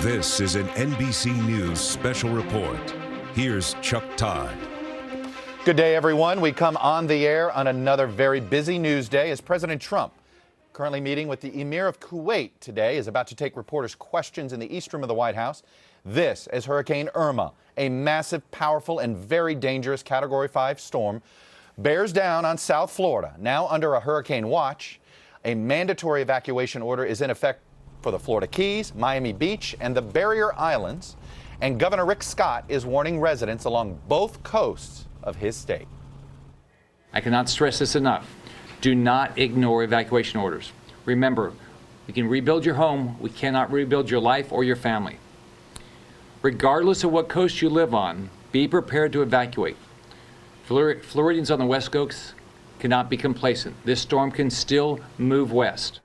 This is an NBC News special report. Here's Chuck Todd. Good day, everyone. We come on the air on another very busy news day as President Trump, currently meeting with the Emir of Kuwait today, is about to take reporters' questions in the East Room of the White House. This as Hurricane Irma, a massive, powerful, and very dangerous Category 5 storm, bears down on South Florida, now under a hurricane watch. A mandatory evacuation order is in effect for the Florida Keys, Miami Beach, and the Barrier Islands. And Governor Rick Scott is warning residents along both coasts of his state. I cannot stress this enough. Do not ignore evacuation orders. Remember, we can rebuild your home. We cannot rebuild your life or your family. Regardless of what coast you live on, be prepared to evacuate. Floridians on the West Coast cannot be complacent. This storm can still move west.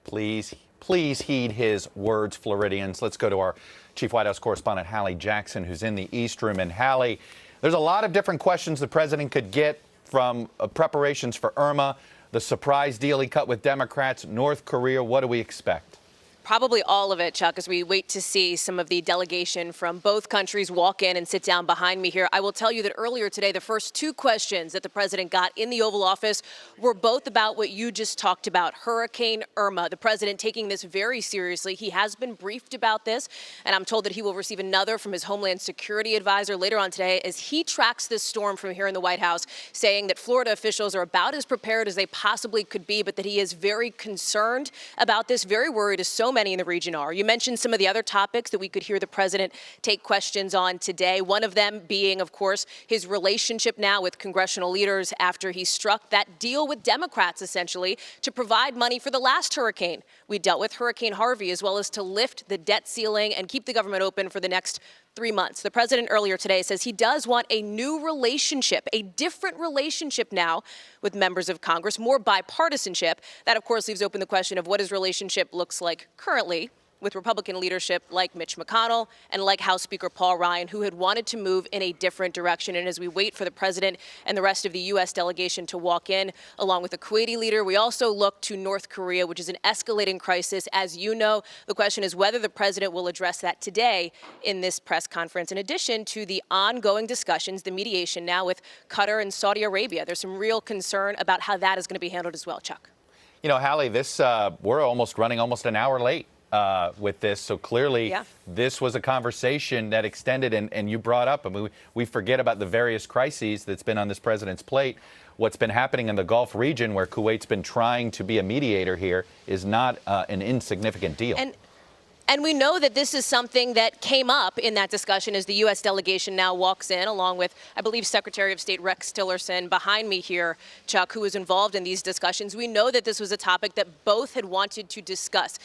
Please heed his words, Floridians. Let's go to our Chief White House correspondent, Hallie Jackson, who's in the East Room. And Hallie, there's a lot of different questions the president could get from preparations for Irma, the surprise deal he cut with Democrats, North Korea. What do we expect? Probably all of it, Chuck, as we wait to see some of the delegation from both countries walk in and sit down behind me here. I will tell you that earlier today, the first two questions that the president got in the Oval Office were both about what you just talked about, Hurricane Irma. The president taking this very seriously. He has been briefed about this, and I'm told that he will receive another from his Homeland Security advisor later on today as he tracks this storm from here in the White House, saying that Florida officials are about as prepared as they possibly could be, but that he is very concerned about this, very worried, as so many in the region are. You mentioned some of the other topics that we could hear the president take questions on today. One of them being, of course, his relationship now with congressional leaders after he struck that deal with Democrats, essentially, to provide money for the last hurricane we dealt with, Hurricane Harvey, as well as to lift the debt ceiling and keep the government open for the next 3 months. The president earlier today says he does want a new relationship, a different relationship now with members of Congress, more bipartisanship. That, of course, leaves open the question of what his relationship looks like currently with Republican leadership like Mitch McConnell and like House Speaker Paul Ryan, who had wanted to move in a different direction. And as we wait for the president and the rest of the U.S. delegation to walk in, along with the Kuwaiti leader, we also look to North Korea, which is an escalating crisis. As you know, the question is whether the president will address that today in this press conference, in addition to the ongoing discussions, the mediation now with Qatar and Saudi Arabia. There's some real concern about how that is going to be handled as well, Chuck. You know, Hallie, we're running almost an hour late with this. So clearly this was a conversation that extended, and you brought up, I mean, we forget about the various crises that's been on this president's plate. What's been happening in the Gulf region, where Kuwait's been trying to be a mediator here, is not an insignificant deal. And we know that this is something that came up in that discussion as the U.S. delegation now walks in, along with, I believe, Secretary of State Rex Tillerson behind me here, Chuck, who was involved in these discussions. We know that this was a topic that both had wanted to discuss.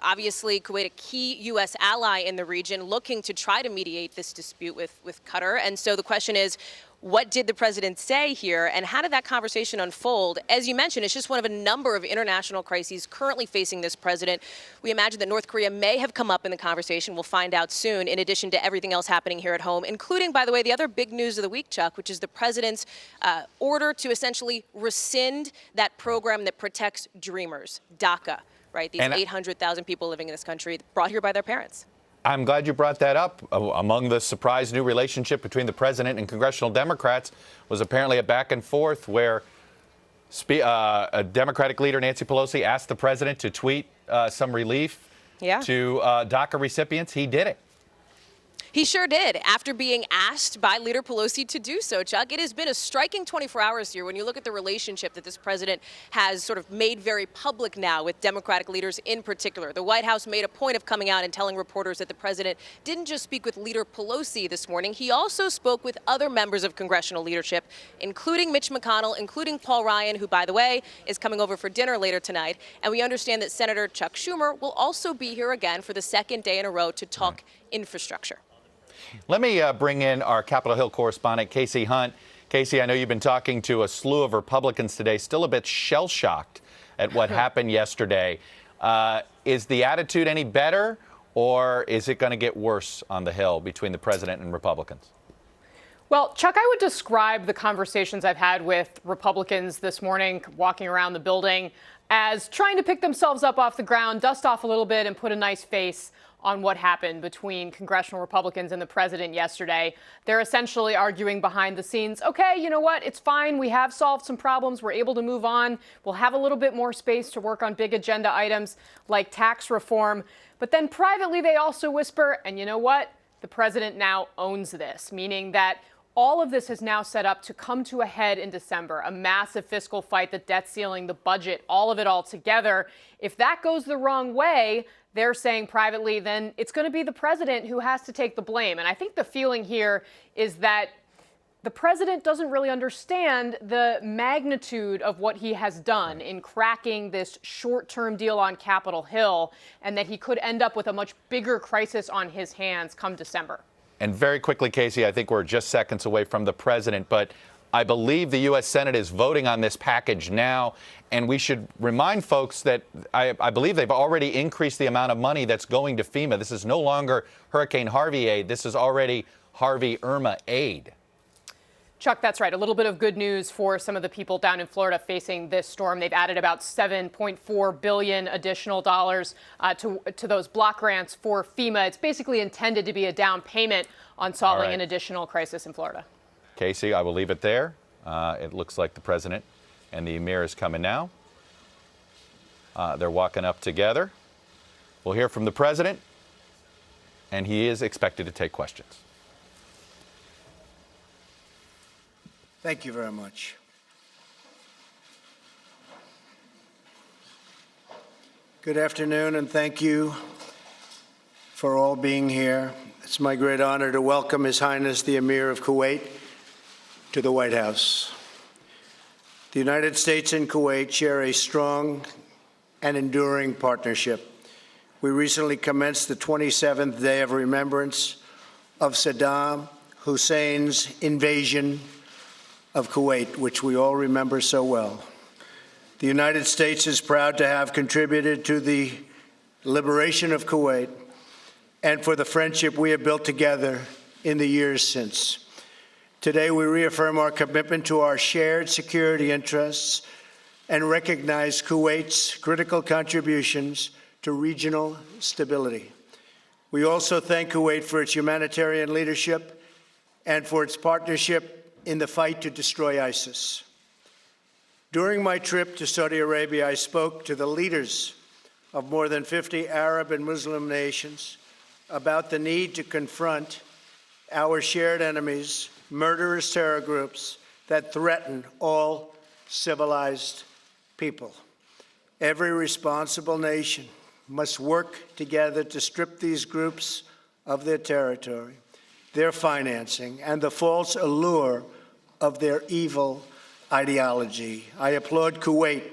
Obviously, Kuwait, a key U.S. ally in the region, looking to try to mediate this dispute with Qatar. And so the question is, what did the president say here, and how did that conversation unfold? As you mentioned, it's just one of a number of international crises currently facing this president. We imagine that North Korea may have come up in the conversation. We'll find out soon, in addition to everything else happening here at home, including, by the way, the other big news of the week, Chuck, which is the president's order to essentially rescind that program that protects dreamers, DACA, right? These 800,000 people living in this country brought here by their parents. I'm glad you brought that up. Among the surprise new relationship between the president and congressional Democrats was apparently a back and forth where a Democratic leader, Nancy Pelosi, asked the president to tweet some relief to DACA recipients. He did it. He sure did, after being asked by Leader Pelosi to do so, Chuck. It has been a striking 24 hours here when you look at the relationship that this president has sort of made very public now with Democratic leaders in particular. The White House made a point of coming out and telling reporters that the president didn't just speak with Leader Pelosi this morning. He also spoke with other members of congressional leadership, including Mitch McConnell, including Paul Ryan, who, by the way, is coming over for dinner later tonight. And we understand that Senator Chuck Schumer will also be here again for the second day in a row to talk infrastructure. Let me bring in our Capitol Hill correspondent, Casey Hunt. Casey, I know you've been talking to a slew of Republicans today, still a bit shell-shocked at what happened yesterday. Is the attitude any better, or is it going to get worse on the Hill between the president and Republicans? Well, Chuck, I would describe the conversations I've had with Republicans this morning walking around the building as trying to pick themselves up off the ground, dust off a little bit, and put a nice face on what happened between congressional Republicans and the president yesterday. They're essentially arguing behind the scenes, okay, you know what, it's fine. We have solved some problems. We're able to move on. We'll have a little bit more space to work on big agenda items like tax reform. But then privately, they also whisper, and you know what? The president now owns this, meaning that all of this is now set up to come to a head in December, a massive fiscal fight, the debt ceiling, the budget, all of it all together. If that goes the wrong way, they're saying privately, then it's going to be the president who has to take the blame. And I think the feeling here is that the president doesn't really understand the magnitude of what he has done in cracking this short-term deal on Capitol Hill, and that he could end up with a much bigger crisis on his hands come December. And very quickly, Casey, I think we're just seconds away from the president, but I believe the U.S. Senate is voting on this package now, and we should remind folks that I believe they've already increased the amount of money that's going to FEMA. This is no longer Hurricane Harvey aid. This is already Harvey Irma aid. Chuck, that's right. A little bit of good news for some of the people down in Florida facing this storm. They've added about $7.4 billion additional dollars to those block grants for FEMA. It's basically intended to be a down payment on solving an additional crisis in Florida. Casey, I will leave it there. It looks like the president and the Emir is coming now. They're walking up together. We'll hear from the president, and he is expected to take questions. Thank you very much. Good afternoon, and thank you for all being here. It's my great honor to welcome His Highness the Emir of Kuwait to the White House. The United States and Kuwait share a strong and enduring partnership. We recently commenced the 27th day of remembrance of Saddam Hussein's invasion of Kuwait, which we all remember so well. The United States is proud to have contributed to the liberation of Kuwait and for the friendship we have built together in the years since. Today, we reaffirm our commitment to our shared security interests and recognize Kuwait's critical contributions to regional stability. We also thank Kuwait for its humanitarian leadership and for its partnership in the fight to destroy ISIS. During my trip to Saudi Arabia, I spoke to the leaders of more than 50 Arab and Muslim nations about the need to confront our shared enemies, murderous terror groups that threaten all civilized people. Every responsible nation must work together to strip these groups of their territory, their financing, and the false allure of their evil ideology. I applaud Kuwait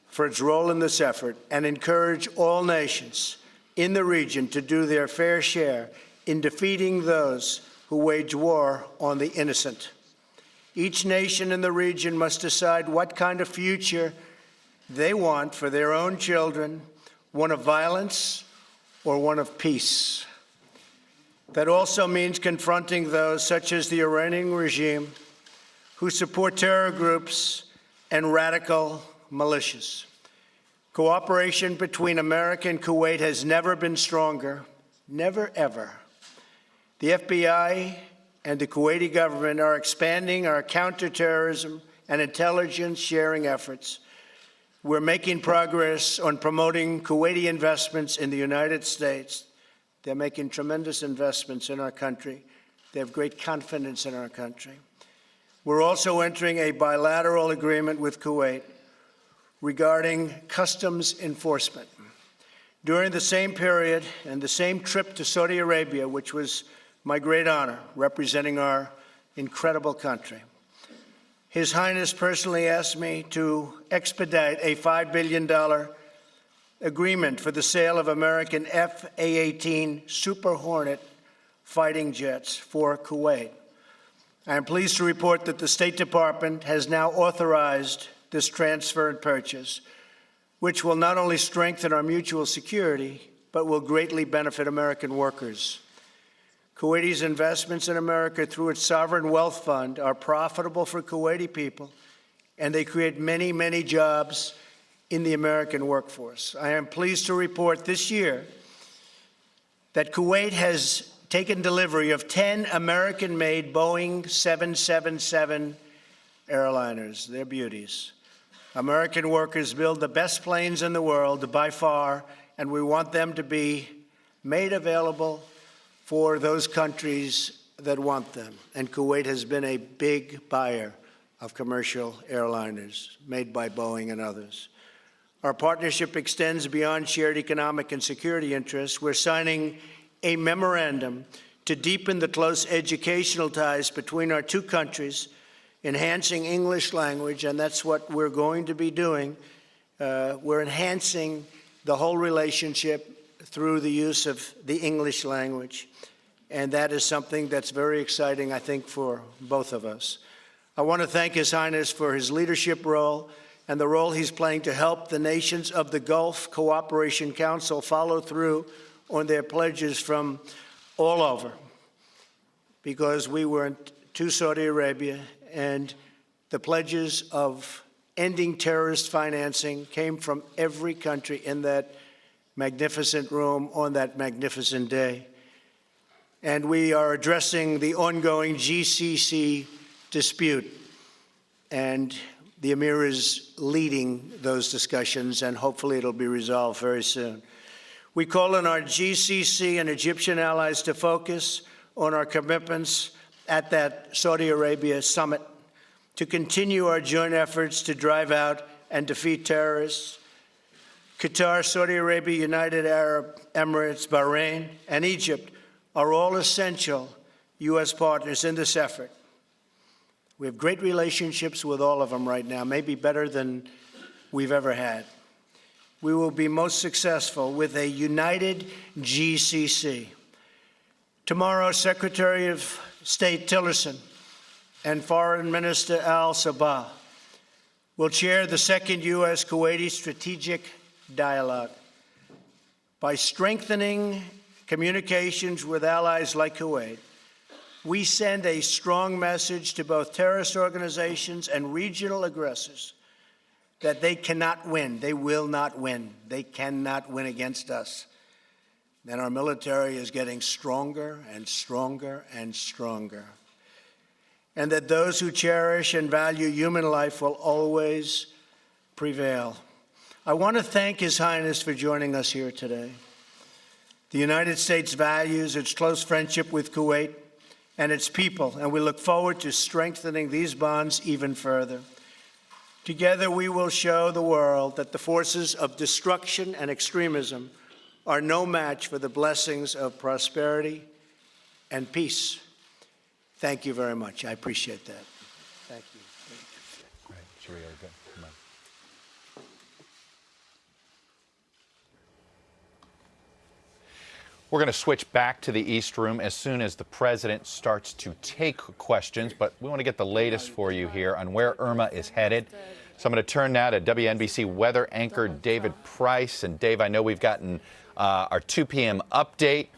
for its role in this effort and encourage all nations in the region to do their fair share in defeating those who wage war on the innocent. Each nation in the region must decide what kind of future they want for their own children, one of violence or one of peace. That also means confronting those, such as the Iranian regime, who support terror groups and radical militias. Cooperation between America and Kuwait has never been stronger, never ever. The FBI and the Kuwaiti government are expanding our counterterrorism and intelligence sharing efforts. We're making progress on promoting Kuwaiti investments in the United States. They're making tremendous investments in our country. They have great confidence in our country. We're also entering a bilateral agreement with Kuwait regarding customs enforcement. During the same period and the same trip to Saudi Arabia, which was my great honor, representing our incredible country, His Highness personally asked me to expedite a $5 billion agreement for the sale of American F-A-18 Super Hornet fighting jets for Kuwait. I am pleased to report that the State Department has now authorized this transfer and purchase, which will not only strengthen our mutual security, but will greatly benefit American workers. Kuwaiti's investments in America through its sovereign wealth fund are profitable for Kuwaiti people, and they create many, many jobs in the American workforce. I am pleased to report this year that Kuwait has taken delivery of 10 American-made Boeing 777 airliners. They're beauties. American workers build the best planes in the world by far, and we want them to be made available for those countries that want them. And Kuwait has been a big buyer of commercial airliners made by Boeing and others. Our partnership extends beyond shared economic and security interests. We're signing a memorandum to deepen the close educational ties between our two countries, enhancing English language, and that's what we're going to be doing. We're enhancing the whole relationship through the use of the English language, and that is something that's very exciting, I think, for both of us. I want to thank His Highness for his leadership role and the role he's playing to help the nations of the Gulf Cooperation Council follow through on their pledges from all over, because we went to Saudi Arabia and the pledges of ending terrorist financing came from every country in that magnificent room on that magnificent day. And we are addressing the ongoing GCC dispute, and the Emir is leading those discussions, and hopefully it'll be resolved very soon. We call on our GCC and Egyptian allies to focus on our commitments at that Saudi Arabia summit, to continue our joint efforts to drive out and defeat terrorists. Qatar, Saudi Arabia, United Arab Emirates, Bahrain, and Egypt are all essential U.S. partners in this effort. We have great relationships with all of them right now, maybe better than we've ever had. We will be most successful with a united GCC. Tomorrow, Secretary of State Tillerson and Foreign Minister al-Sabah will chair the second U.S.-Kuwaiti Strategic Dialogue. By strengthening communications with allies like Kuwait, we send a strong message to both terrorist organizations and regional aggressors that they cannot win. They will not win. They cannot win against us. And our military is getting stronger and stronger and stronger. And that those who cherish and value human life will always prevail. I want to thank His Highness for joining us here today. The United States values its close friendship with Kuwait and its people, and we look forward to strengthening these bonds even further. Together, we will show the world that the forces of destruction and extremism are no match for the blessings of prosperity and peace. Thank you very much. I appreciate that. Thank you. Right. Sharia, good. Come on. We're going to switch back to the East Room as soon as the president starts to take questions, but we want to get the latest for you here on where Irma is headed. So I'm going to turn now to WNBC weather anchor David Price. And Dave, I know we've gotten our 2 p.m. update.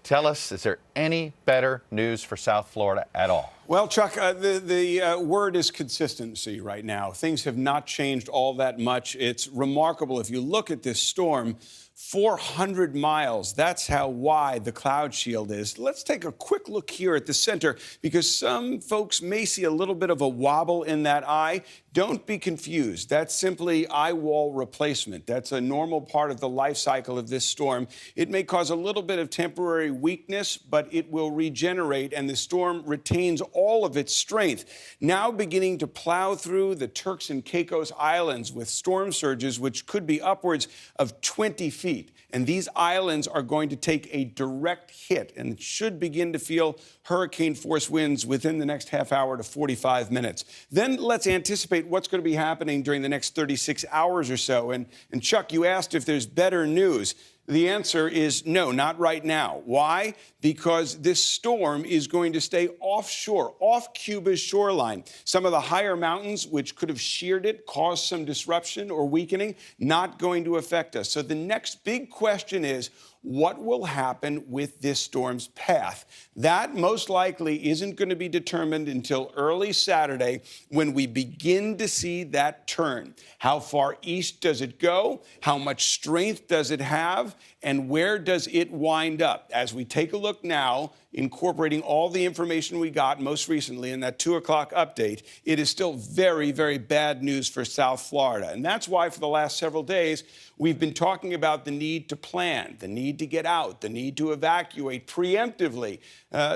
Tell us, is there any better news for South Florida at all? Well, Chuck, the word is consistency right now. Things have not changed all that much. It's remarkable. If you look at this storm, 400 miles, that's how wide the cloud shield is. Let's take a quick look here at the center, because some folks may see a little bit of a wobble in that eye. Don't be confused. That's simply eye wall replacement. That's a normal part of the life cycle of this storm. It may cause a little bit of temporary weakness, but it will regenerate, and the storm retains all of its strength. Now beginning to plow through the Turks and Caicos Islands with storm surges, which could be upwards of 20 feet. And these islands are going to take a direct hit and should begin to feel hurricane-force winds within the next half hour to 45 minutes. Then let's anticipate what's going to be happening during the next 36 hours or so. And Chuck, you asked if there's better news. The answer is no, not right now. Why? Because this storm is going to stay offshore, off Cuba's shoreline. Some of the higher mountains, which could have sheared it, caused some disruption or weakening, not going to affect us. So the next big question is, what will happen with this storm's path. That most likely isn't going to be determined until early Saturday when we begin to see that turn. How far east does it go? How much strength does it have? And where does it wind up? As we take a look now, incorporating all the information we got most recently in that 2 o'clock update, it is still very, very bad news for South Florida. And that's why for the last several days, we've been talking about the need to plan, the need to get out, the need to evacuate preemptively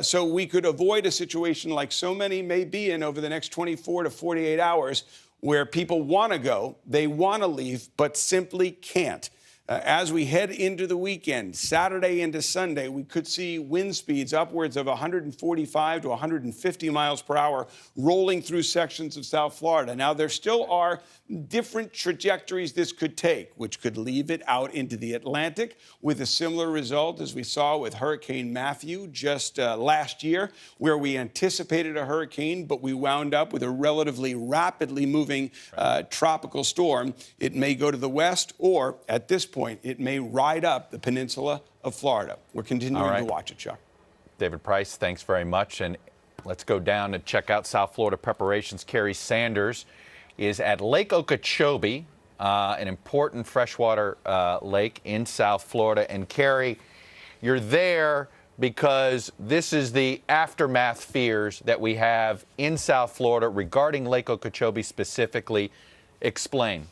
so we could avoid a situation like so many may be in over the next 24 to 48 hours where people want to go, they want to leave, but simply can't. As we head into the weekend, Saturday into Sunday, we could see wind speeds upwards of 145 to 150 miles per hour rolling through sections of South Florida. Now, there still are different trajectories this could take, which could leave it out into the Atlantic with a similar result as we saw with Hurricane Matthew just last year, where we anticipated a hurricane, but we wound up with a relatively rapidly moving tropical storm. It may go to the west, or at this point, it may ride up the peninsula of Florida. We're continuing to watch it, Chuck. David Price, thanks very much. And let's go down and check out South Florida preparations. Kerry Sanders is at Lake Okeechobee, an important freshwater lake in South Florida. And Kerry, you're there because this is the aftermath fears that we have in South Florida regarding Lake Okeechobee specifically. Explain.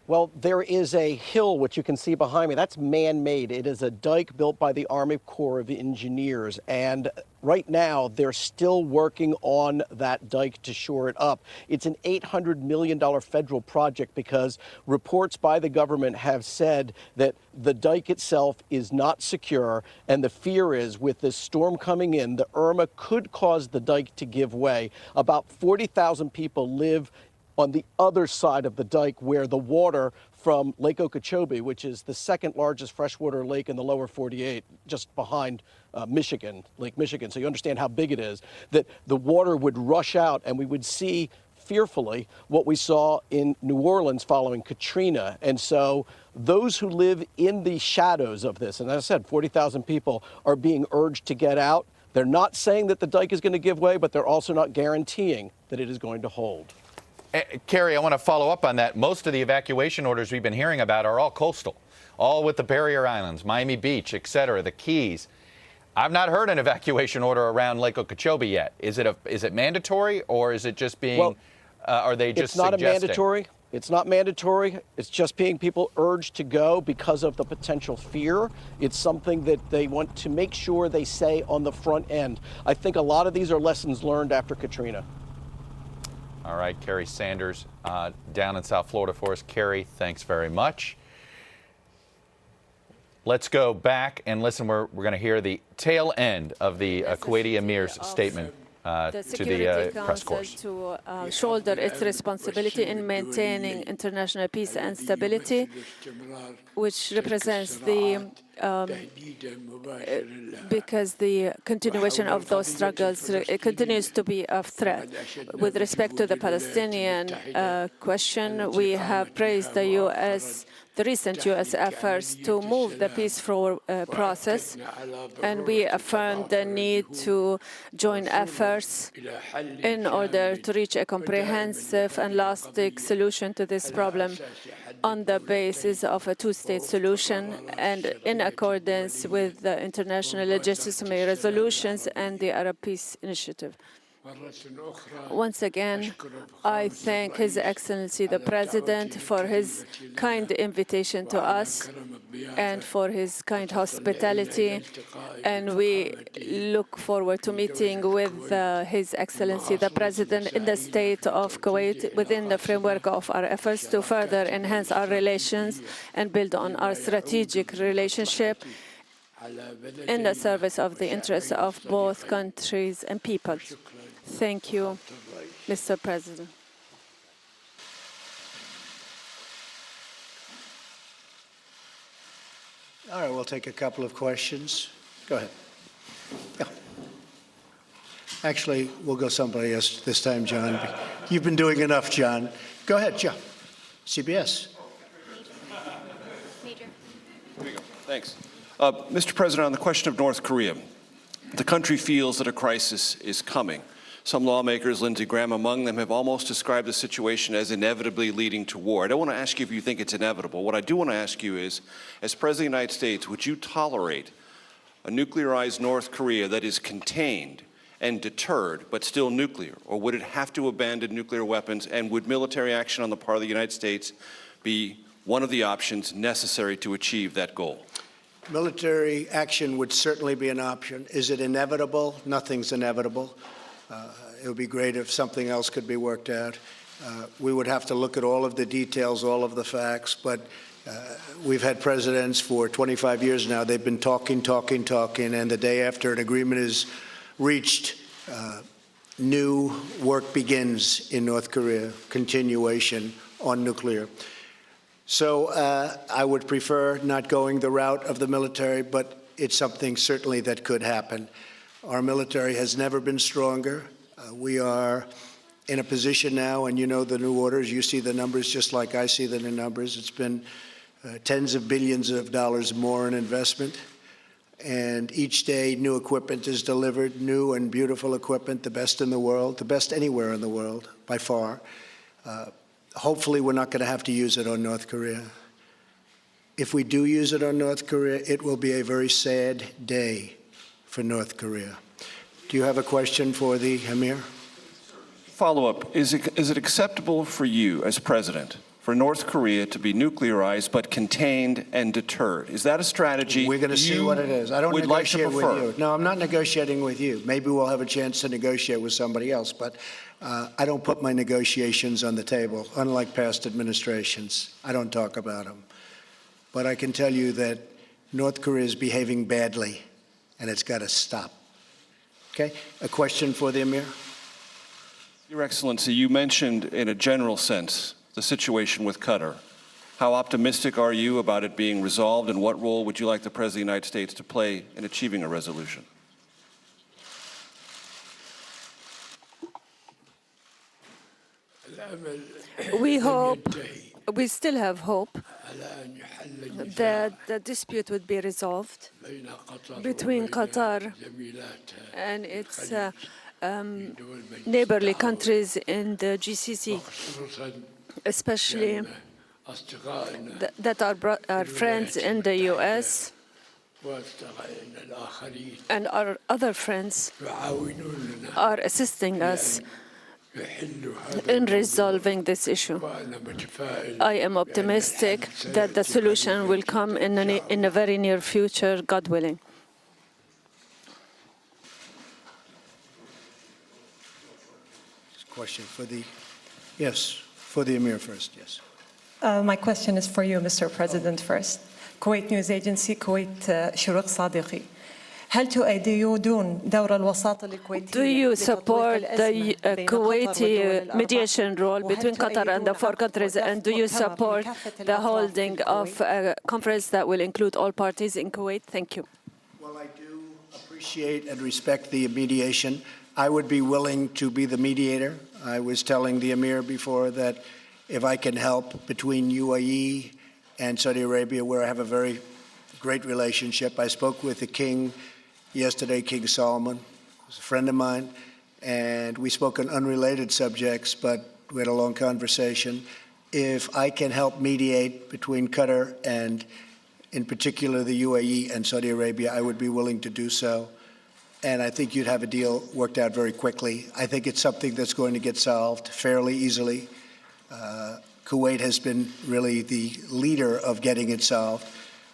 Well, there is a hill, which you can see behind me. That's man-made. It is a dike built by the Army Corps of Engineers. And right now, they're still working on that dike to shore it up. It's an $800 million federal project because reports by the government have said that the dike itself is not secure. And the fear is, with this storm coming in, the Irma could cause the dike to give way. About 40,000 people live on the other side of the dike, where the water from Lake Okeechobee, which is the second largest freshwater lake in the lower 48, just behind Michigan, Lake Michigan, so you understand how big it is, that the water would rush out and we would see fearfully what we saw in New Orleans following Katrina. And so those who live in the shadows of this, and as I said, 40,000 people are being urged to get out. They're not saying that the dike is going to give way, but they're also not guaranteeing that it is going to hold. Kerry, I want to follow up on that. Most of the evacuation orders we've been hearing about are all coastal, all with the barrier islands, Miami Beach, et cetera, the Keys. I've not heard an evacuation order around Lake Okeechobee yet. Is it mandatory, or is it just being, are they just suggesting? It's not mandatory. It's not mandatory. It's just being people urged to go because of the potential fear. It's something that they want to make sure they say on the front end. I think a lot of these are lessons learned after Katrina. All right, Kerry Sanders down in South Florida for us. Kerry, thanks very much. Let's go back and listen. We're going to hear the tail end of the Kuwaiti Emir's statement to the press corps. To shoulder its responsibility in maintaining international peace and stability, which represents the because the continuation of those struggles continues to be a threat. With respect to the Palestinian question, we have praised the recent U.S. efforts to move the peaceful process, and we affirmed the need to join efforts in order to reach a comprehensive and lasting solution to this problem on the basis of a two-state solution and in accordance with the international legitimate resolutions and the Arab Peace Initiative. Once again, I thank His Excellency the President for his kind invitation to us and for his kind hospitality, and we look forward to meeting with His Excellency the President in the state of Kuwait within the framework of our efforts to further enhance our relations and build on our strategic relationship in the service of the interests of both countries and people. Thank you, Mr. President. All right, we'll take a couple of questions. Go ahead. Yeah. Actually, we'll go somebody else this time, John. You've been doing enough, John. Go ahead, John. CBS. Major. Here we go. Thanks. Mr. President, on the question of North Korea, the country feels that a crisis is coming. Some lawmakers, Lindsey Graham among them, have almost described the situation as inevitably leading to war. I don't want to ask you if you think it's inevitable. What I do want to ask you is, as President of the United States, would you tolerate a nuclearized North Korea that is contained and deterred, but still nuclear? Or would it have to abandon nuclear weapons? And would military action on the part of the United States be one of the options necessary to achieve that goal? Military action would certainly be an option. Is it inevitable? Nothing's inevitable. It would be great if something else could be worked out. We would have to look at all of the details, all of the facts, but we've had presidents for 25 years now. They've been talking, and the day after an agreement is reached, new work begins in North Korea, continuation on nuclear. So I would prefer not going the route of the military, but it's something certainly that could happen. Our military has never been stronger. We are in a position now, and you know the new orders, you see the numbers just like I see the new numbers. It's been tens of billions of dollars more in investment. And each day new equipment is delivered, new and beautiful equipment, the best in the world, the best anywhere in the world, by far. Hopefully we're not going to have to use it on North Korea. If we do use it on North Korea, it will be a very sad day for North Korea. Do you have a question for the Emir? Follow-up, is it acceptable for you as president for North Korea to be nuclearized but contained and deterred? Is that a strategy we're going to see what it is? I don't negotiate with you. No, I'm not negotiating with you. Maybe we'll have a chance to negotiate with somebody else, but I don't put my negotiations on the table, unlike past administrations. I don't talk about them. But I can tell you that North Korea is behaving badly, and it's got to stop. Okay? A question for the Emir? Your Excellency, you mentioned in a general sense the situation with Qatar. How optimistic are you about it being resolved, and what role would you like the President of the United States to play in achieving a resolution? We still have hope that the dispute would be resolved between Qatar and its neighborly countries in the GCC, especially that are our friends in the U.S. and our other friends are assisting us in resolving this issue. I am optimistic that the solution will come in a very near future, God willing. Question for the, yes, for the Emir first, yes. My question is for you, Mr. President, first. Kuwait News Agency, Kuwait شروق صادقي. Do you support the Kuwaiti mediation role between Qatar and the four countries, and do you support the holding of a conference that will include all parties in Kuwait? Thank you. Well, I do appreciate and respect the mediation. I would be willing to be the mediator. I was telling the Emir before that if I can help between UAE and Saudi Arabia, where I have a very great relationship. I spoke with the king yesterday, King Solomon, was a friend of mine, and we spoke on unrelated subjects, but we had a long conversation. If I can help mediate between Qatar and, in particular, the UAE and Saudi Arabia, I would be willing to do so. And I think you'd have a deal worked out very quickly. I think it's something that's going to get solved fairly easily. Kuwait has been really the leader of getting it solved,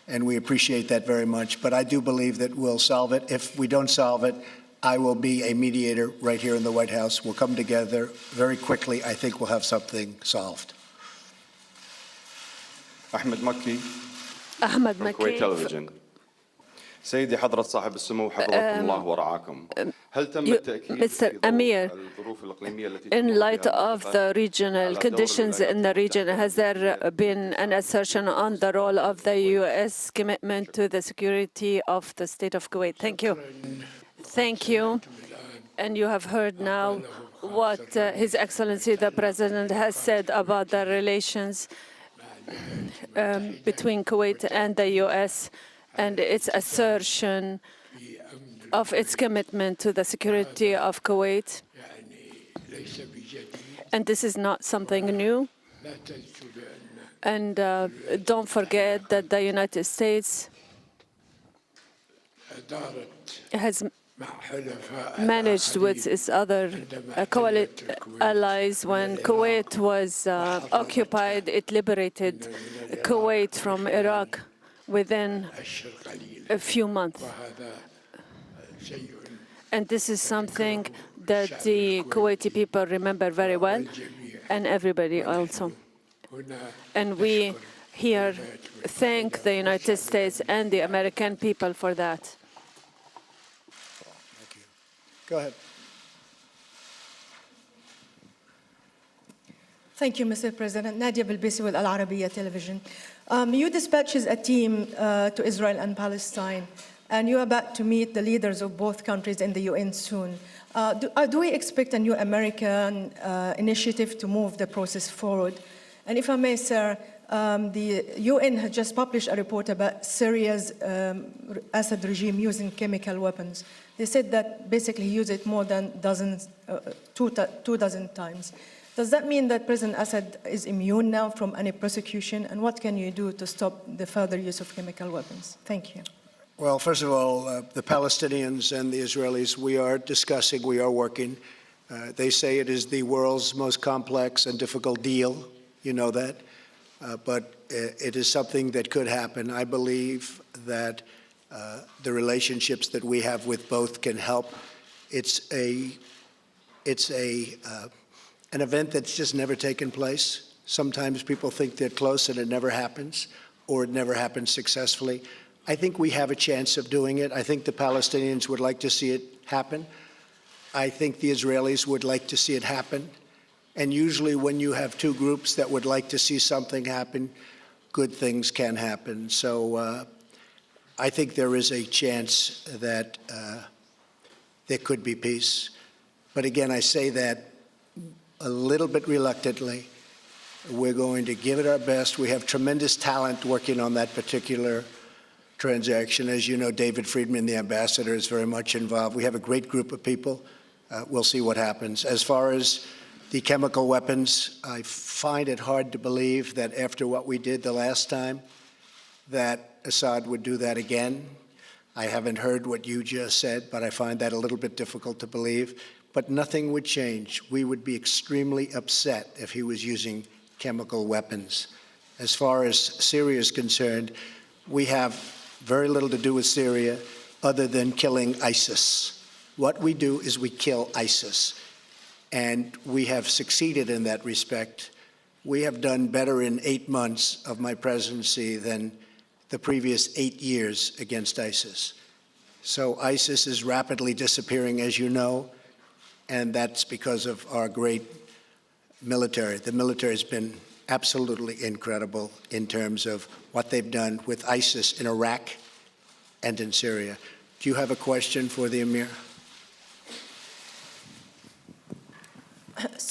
and we appreciate that very much. But I do believe that we'll solve it. If we don't solve it, I will be a mediator right here in the White House. We'll come together very quickly. I think we'll have something solved. Ahmed Makki, Makki, Kuwait Television. سيدي حضرة صاحب السمو حفظكم الله ورعاكم. هل تم التأكيد Mr. Emir, in light of the regional conditions in the region, has there been an assertion on the role of the U.S. commitment to the security of the state of Kuwait? Thank you. Thank you. And you have heard now what His Excellency the President has said about the relations between Kuwait and the U.S. and its assertion of its commitment to the security of Kuwait. And this is not something new. And don't forget that the United States has managed with its other allies. When Kuwait was occupied, it liberated Kuwait from Iraq within a few months. And this is something that the Kuwaiti people remember very well, and everybody also. And we here thank the United States and the American people for that. Thank you. Go ahead. Thank you, Mr. President. Nadia Bilbisi with Al Arabiya Television. You dispatches a team to Israel and Palestine, and you're about to meet the leaders of both countries in the UN soon. Do we expect a new American initiative to move the process forward? And if I may, sir, the UN has just published a report about Syria's Assad regime using chemical weapons. They said that basically he used it more than two dozen times. Does that mean that President Assad is immune now from any prosecution? And what can you do to stop the further use of chemical weapons? Thank you. Well, first of all, the Palestinians and the Israelis, we are discussing, we are working. They say it is the world's most complex and difficult deal. You know that. But it is something that could happen. I believe that the relationships that we have with both can help. It's an event that's just never taken place. Sometimes people think they're close and it never happens, or it never happens successfully. I think we have a chance of doing it. I think the Palestinians would like to see it happen. I think the Israelis would like to see it happen. And usually when you have two groups that would like to see something happen, good things can happen. So I think there is a chance that there could be peace. But again, I say that a little bit reluctantly. We're going to give it our best. We have tremendous talent working on that particular transaction. As you know, David Friedman, the ambassador, is very much involved. We have a great group of people. We'll see what happens. As far as the chemical weapons, I find it hard to believe that after what we did the last time, that Assad would do that again. I haven't heard what you just said, but I find that a little bit difficult to believe. But nothing would change. We would be extremely upset if he was using chemical weapons. As far as Syria is concerned, we have very little to do with Syria other than killing ISIS. What we do is we kill ISIS. And we have succeeded in that respect. We have done better in 8 months of my presidency than the previous 8 years against ISIS. So ISIS is rapidly disappearing, as you know, and that's because of our great military. The military has been absolutely incredible in terms of what they've done with ISIS in Iraq and in Syria. Do you have a question for the Emir? Yes,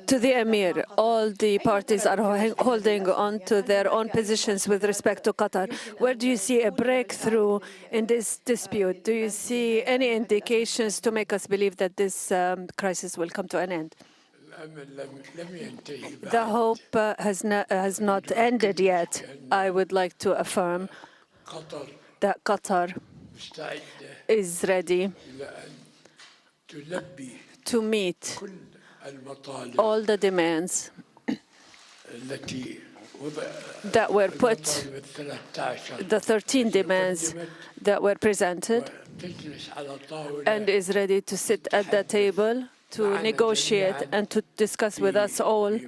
to the Emir, all the parties are holding on to their own positions with respect to Qatar. Where do you see a breakthrough in this dispute? Do you see any indications to make us believe that this crisis will come to an end? The hope has not ended yet. I would like to affirm that Qatar is ready to meet all the demands that were put, the 13 demands that were presented, and is ready to sit at the table to negotiate and to discuss with us all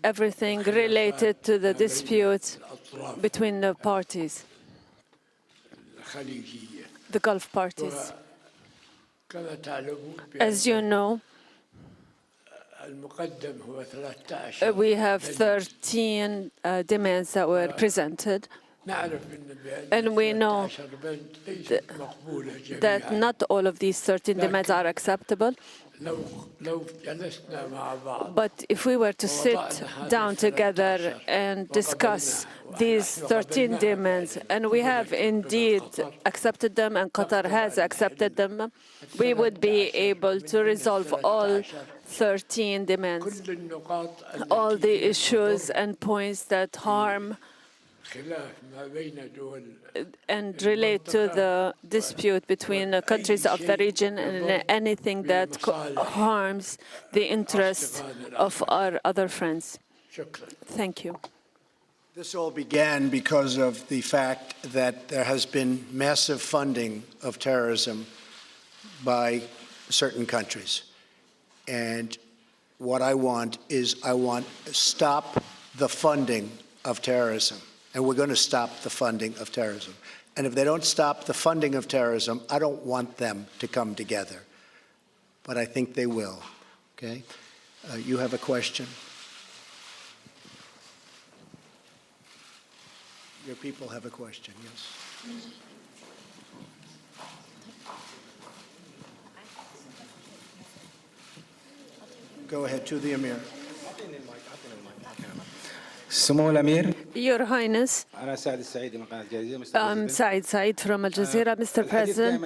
everything related to the dispute between the parties, the Gulf parties. As you know, we have 13 demands that were presented. And we know that not all of these 13 demands are acceptable. But if we were to sit down together and discuss these 13 demands, and we have indeed accepted them, and Qatar has accepted them, we would be able to resolve all 13 demands, all the issues and points that harm and relate to the dispute between the countries of the region and anything that harms the interests of our other friends. Thank you. This all began because of the fact that there has been massive funding of terrorism by certain countries. And what I want is stop the funding of terrorism. And we're going to stop the funding of terrorism. And if they don't stop the funding of terrorism, I don't want them to come together. But I think they will. Okay? You have a question? Your people have a question, yes. Go ahead, to the Emir. Your Highness, I'm Said Said from Al Jazeera. Mr. President,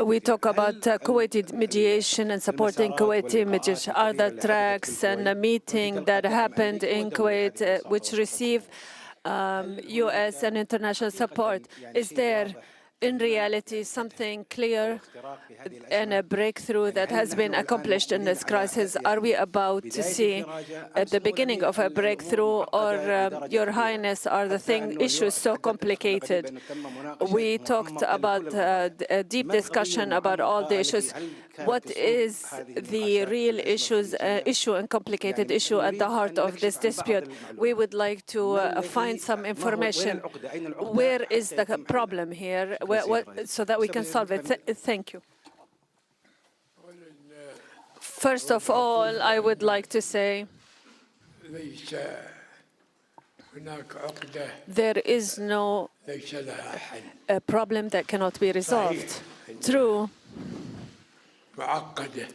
we talk about Kuwaiti mediation and supporting Kuwaiti mediation. Are there tracks and a meeting that happened in Kuwait which received U.S. and international support? Is there in reality something clear and a breakthrough that has been accomplished in this crisis? Are we about to see at the beginning of a breakthrough, or Your Highness, are the issues so complicated? We talked about a deep discussion about all the issues. What is the real issue and complicated issue at the heart of this dispute? We would like to find some information. Where is the problem here, so that we can solve it? Thank you. First of all, I would like to say there is no problem that cannot be resolved. True,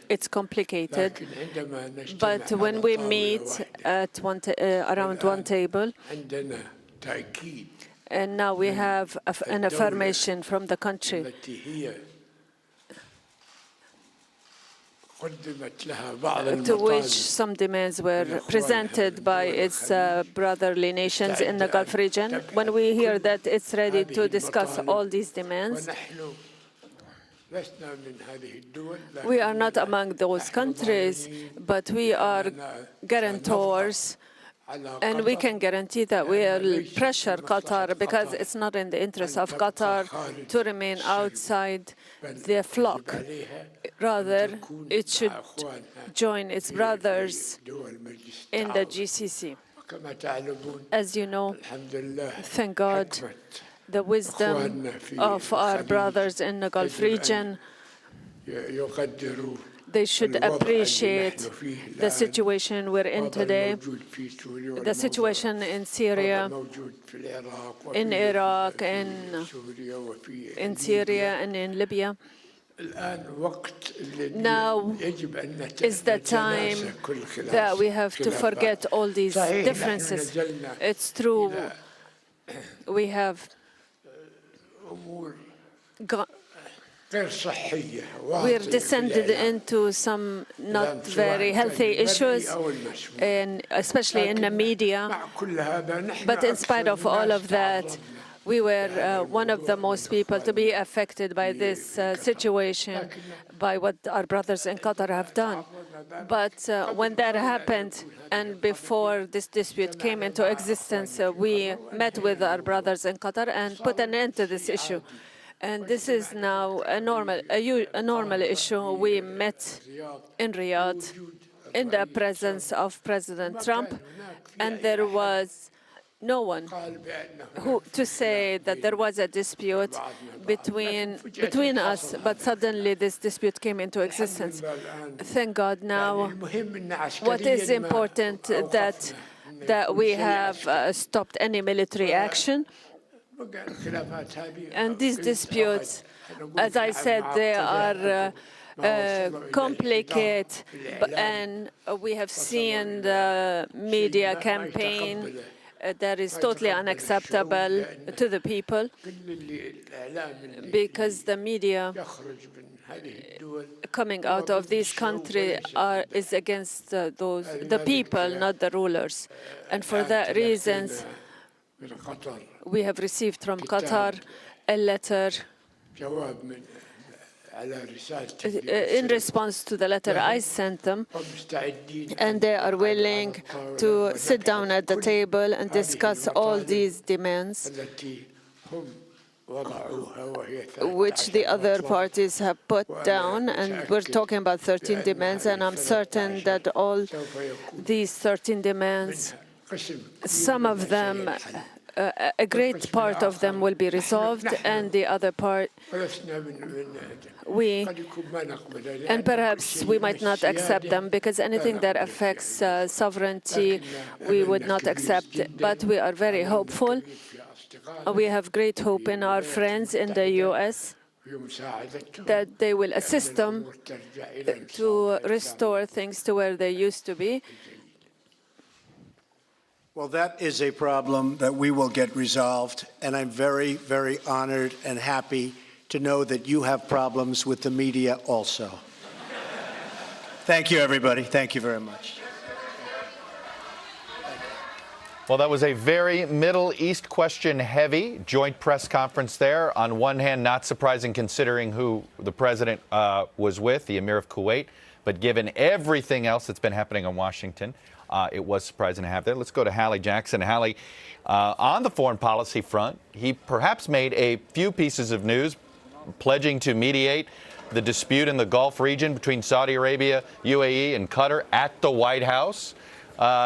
it's complicated, but when we meet at around one table, and now we have an affirmation from the country to which some demands were presented by its brotherly nations in the Gulf region. When we hear that it's ready to discuss all these demands, we are not among those countries, but we are guarantors, and we can guarantee that we will pressure Qatar, because it's not in the interest of Qatar to remain outside the flock. Rather, it should join its brothers in the GCC. As you know, thank God, the wisdom of our brothers in the Gulf region, they should appreciate the situation we're in today, the situation in Syria, in Iraq, in Syria, and in Libya. Now is the time that we have to forget all these differences. It's true, we have we're descended into some not very healthy issues, and especially in the media. But in spite of all of that, we were one of the most people to be affected by this situation, by what our brothers in Qatar have done. But when that happened, and before this dispute came into existence, we met with our brothers in Qatar and put an end to this issue. And this is now a normal issue. We met in Riyadh in the presence of President Trump, and there was no one who to say that there was a dispute between us, but suddenly this dispute came into existence. Thank God now what is important that that we have stopped any military action. And these disputes, as I said, they are complicated, and we have seen the media campaign that is totally unacceptable to the people, because the media coming out of this country is against the people, not the rulers. And for that reason, we have received from Qatar a letter in response to the letter I sent them, and they are willing to sit down at the table and discuss all these demands, which the other parties have put down. And we're talking about 13 demands, and I'm certain that all these 13 demands, some of them, a great part of them will be resolved, and the other part, and perhaps we might not accept them, because anything that affects sovereignty, we would not accept. But we are very hopeful. We have great hope in our friends in the U.S. that they will assist them to restore things to where they used to be. Well, that is a problem that we will get resolved, and I'm very, very honored and happy to know that you have problems with the media also. Thank you, everybody. Thank you very much. Well, that was a very Middle East question-heavy joint press conference there. On one hand, not surprising considering who the president was with, the Emir of Kuwait, but given everything else that's been happening in Washington, it was surprising to have there. Let's go to Hallie Jackson. Hallie, on the foreign policy front, he perhaps made a few pieces of news, pledging to mediate the dispute in the Gulf region between Saudi Arabia, UAE, and Qatar at the White House.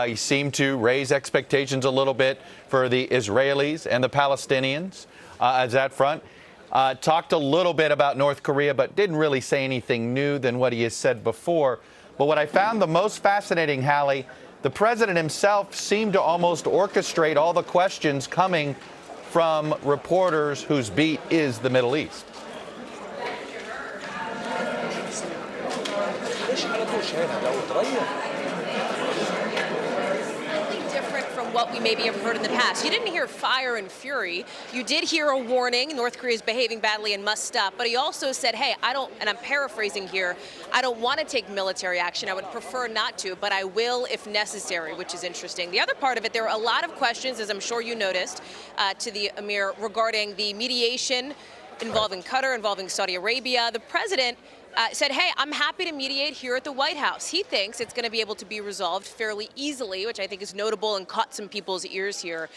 He seemed to raise expectations a little bit for the Israelis and the Palestinians as that front. Talked a little bit about North Korea, but didn't really say anything new than what he has said before. But what I found the most fascinating, Hallie, the president himself seemed to almost orchestrate all the questions coming from reporters whose beat is the Middle East. What we maybe have heard in the past. You didn't hear fire and fury. You did hear a warning, North Korea is behaving badly and must stop. But he also said, hey, I don't, and I'm paraphrasing here, I don't want to take military action. I would prefer not to, but I will if necessary, which is interesting. The other part of it, there were a lot of questions, as I'm sure you noticed, to the Emir regarding the mediation involving Qatar, involving Saudi Arabia. The president said, hey, I'm happy to mediate here at the White House. He thinks it's going to be able to be resolved fairly easily, which I think is notable and caught some people's ears here.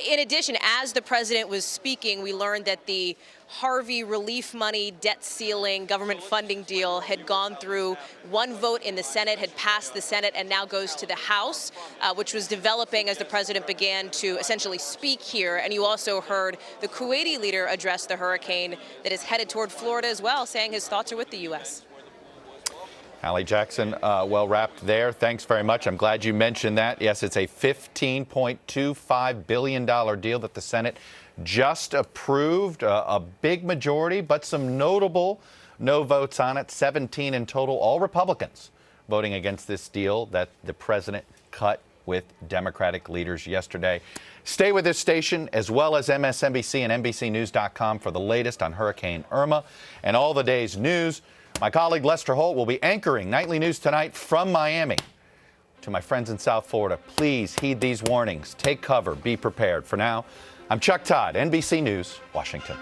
In addition, as the president was speaking, we learned that the Harvey relief money, debt ceiling, government funding deal had gone through one vote in the Senate, had passed the Senate, and now goes to the House, which was developing as the president began to essentially speak here. And you also heard the Kuwaiti leader address the hurricane that is headed toward Florida as well, saying his thoughts are with the U.S. Hallie Jackson, well wrapped there. Thanks very much. I'm glad you mentioned that. Yes, it's a $15.25 billion deal that the Senate just approved, a big majority, but some notable no votes on it, 17 in total, all Republicans voting against this deal that the president cut with Democratic leaders yesterday. Stay with this station as well as MSNBC and NBCNews.com for the latest on Hurricane Irma and all the day's news. My colleague Lester Holt will be anchoring Nightly News tonight from Miami. To my friends in South Florida, please heed these warnings. Take cover. Be prepared. For now, I'm Chuck Todd, NBC News, Washington.